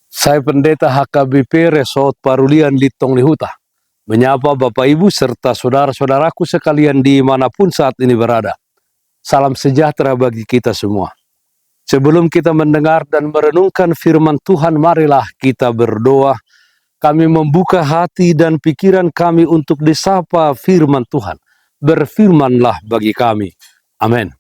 Saya Pendeta HKBP Resort Parulian Litong Lihuta, menyapa Bapak Ibu serta saudara-saudaraku sekalian dimanapun saat ini berada. Salam sejahtera bagi kita semua. Sebelum kita mendengar dan merenungkan firman Tuhan, marilah kita berdoa. Kami membuka hati dan pikiran kami untuk disapa firman Tuhan. Berfirmanlah bagi kami. Amin.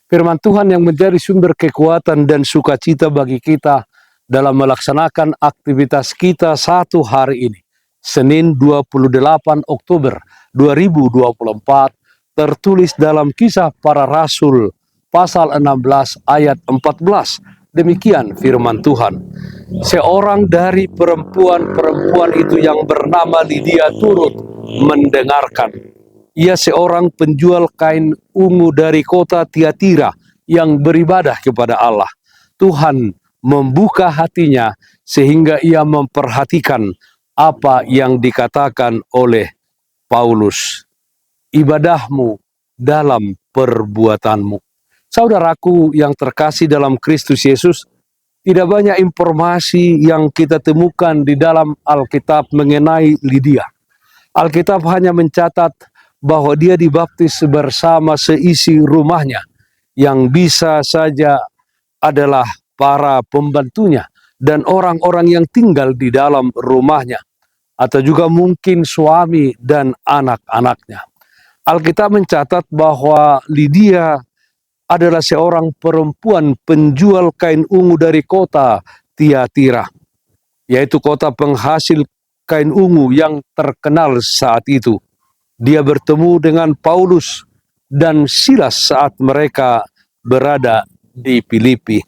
Firman Tuhan yang menjadi sumber kekuatan dan sukacita bagi kita dalam melaksanakan aktivitas kita satu hari ini, Senin 28 Oktober 2024, tertulis dalam Kisah Para Rasul pasal 16 ayat 14. Demikian firman Tuhan. Seorang dari perempuan-perempuan itu yang bernama Lydia turut mendengarkan. Ia seorang penjual kain ungu dari kota Tiatira yang beribadah kepada Allah. Tuhan membuka hatinya sehingga ia memperhatikan apa yang dikatakan oleh Paulus. Ibadahmu dalam perbuatanmu. Saudaraku yang terkasih dalam Kristus Yesus, tidak banyak informasi yang kita temukan di dalam Alkitab mengenai Lydia. Alkitab hanya mencatat bahwa dia dibaptis bersama seisi rumahnya, yang bisa saja adalah para pembantunya dan orang-orang yang tinggal di dalam rumahnya, atau juga mungkin suami dan anak-anaknya. Alkitab mencatat bahwa Lydia adalah seorang perempuan penjual kain ungu dari kota Tiatira, yaitu kota penghasil kain ungu yang terkenal saat itu. Dia bertemu dengan Paulus dan Silas saat mereka berada di Filipi.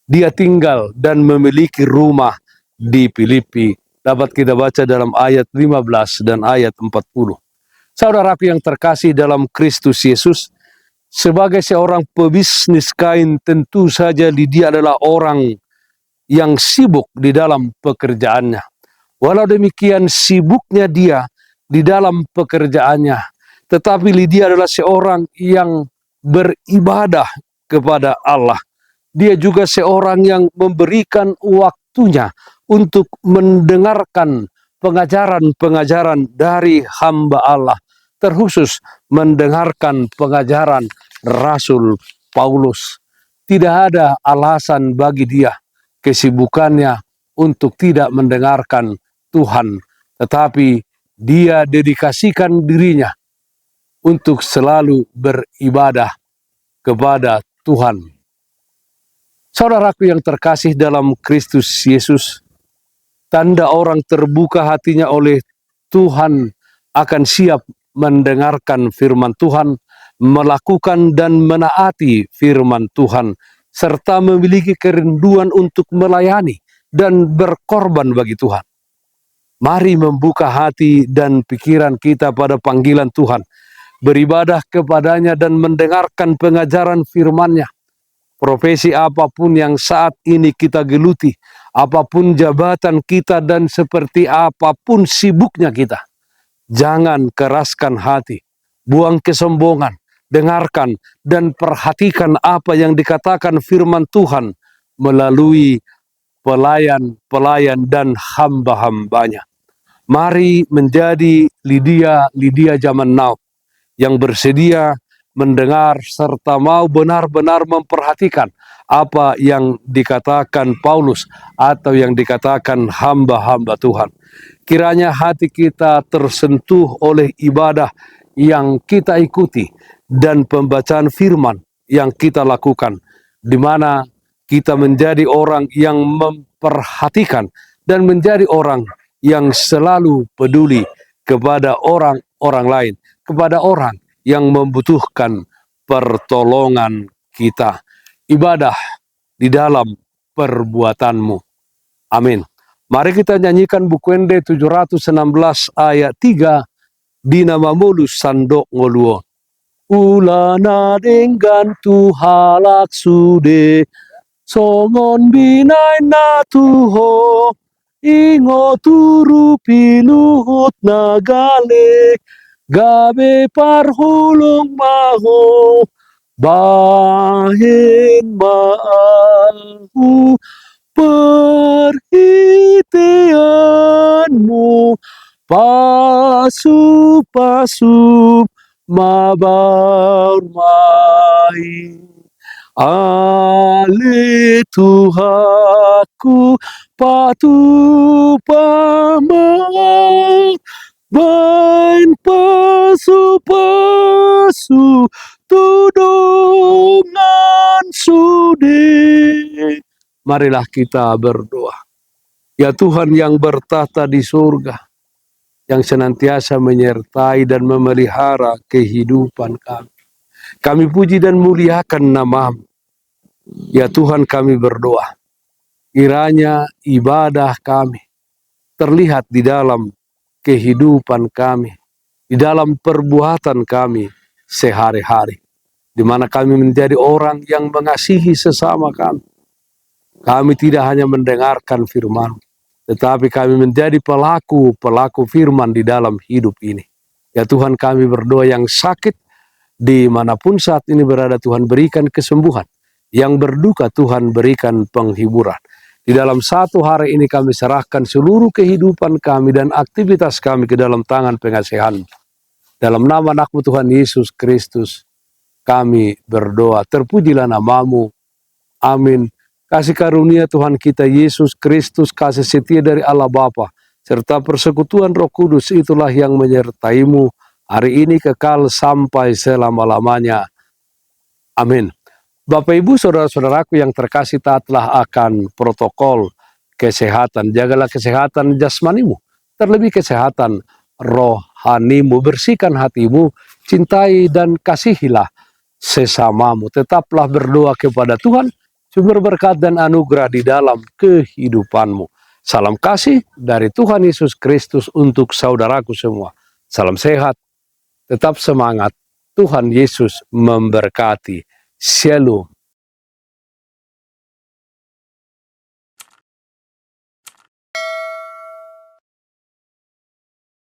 Dia tinggal dan memiliki rumah di Filipi. Dapat kita baca dalam ayat 15 dan ayat 40. Saudaraku yang terkasih dalam Kristus Yesus, sebagai seorang pebisnis kain, tentu saja Lydia adalah orang yang sibuk di dalam pekerjaannya. Walau demikian sibuknya dia di dalam pekerjaannya, tetapi Lydia adalah seorang yang beribadah kepada Allah. Dia juga seorang yang memberikan waktunya untuk mendengarkan pengajaran-pengajaran dari hamba Allah, terkhusus mendengarkan pengajaran Rasul Paulus. Tidak ada alasan bagi dia, kesibukannya, untuk tidak mendengarkan Tuhan, tetapi dia dedikasikan dirinya untuk selalu beribadah kepada Tuhan. Saudaraku yang terkasih dalam Kristus Yesus, tanda orang terbuka hatinya oleh Tuhan akan siap mendengarkan firman Tuhan, melakukan dan menaati firman Tuhan, serta memiliki kerinduan untuk melayani dan berkorban bagi Tuhan. Mari membuka hati dan pikiran kita pada panggilan Tuhan, beribadah kepadanya dan mendengarkan pengajaran firman-Nya. Profesi apapun yang saat ini kita geluti, apapun jabatan kita dan seperti apapun sibuknya kita, jangan keraskan hati, buang kesombongan, dengarkan dan perhatikan apa yang dikatakan firman Tuhan melalui pelayan-pelayan dan hamba-hambanya. Mari menjadi Lydia zaman now yang bersedia mendengar serta mau benar-benar memperhatikan apa yang dikatakan Paulus atau yang dikatakan hamba-hamba Tuhan. Kiranya hati kita tersentuh oleh ibadah yang kita ikuti dan pembacaan firman yang kita lakukan, di mana kita menjadi orang yang memperhatikan dan menjadi orang yang selalu peduli kepada orang-orang lain, kepada orang yang membutuhkan pertolongan kita. Ibadah di dalam perbuatanmu. Amin. Mari kita nyanyikan Bukuende 716 ayat 3, Dina mamulus sandok ngoluo. Ulana dengan tuhalak sude, songon binay na tuho, ingo turu pinuhut nagale, gabe parhulong maho, bahin maahu perhi titianmu, pasup-pasup mabar mai. Ale Tuhanku patu pamah bain pasu-pasu tudungan sudi. Marilah kita berdoa. Ya Tuhan yang bertahta di surga, yang senantiasa menyertai dan memelihara kehidupan kami. Kami puji dan muliakan nama-Mu. Ya Tuhan, kami berdoa, kiranya ibadah kami terlihat di dalam kehidupan kami, di dalam perbuatan kami sehari-hari, di mana kami menjadi orang yang mengasihi sesama kami. Kami tidak hanya mendengarkan firman, tetapi kami menjadi pelaku firman di dalam hidup ini. Ya Tuhan, kami berdoa yang sakit dimanapun saat ini berada, Tuhan berikan kesembuhan. Yang berduka Tuhan berikan penghiburan. Di dalam satu hari ini kami serahkan seluruh kehidupan kami dan aktivitas kami ke dalam tangan pengasihan. Dalam nama anak-Mu Tuhan Yesus Kristus kami berdoa. Terpujilah nama-Mu. Amin. Kasih karunia Tuhan kita Yesus Kristus, kasih setia dari Allah Bapa, serta persekutuan Roh Kudus itulah yang menyertai-Mu hari ini kekal sampai selama-lamanya. Amin. Bapak Ibu saudara-saudaraku yang terkasih, taatlah akan protokol kesehatan. Jagalah kesehatan jasmanimu, terlebih kesehatan rohanimu. Bersihkan hatimu, cintai dan kasihilah sesamamu. Tetaplah berdoa kepada Tuhan, sumber berkat dan anugerah di dalam kehidupanmu. Salam kasih dari Tuhan Yesus Kristus untuk saudaraku semua. Salam sehat, tetap semangat. Tuhan Yesus memberkati. Shalom.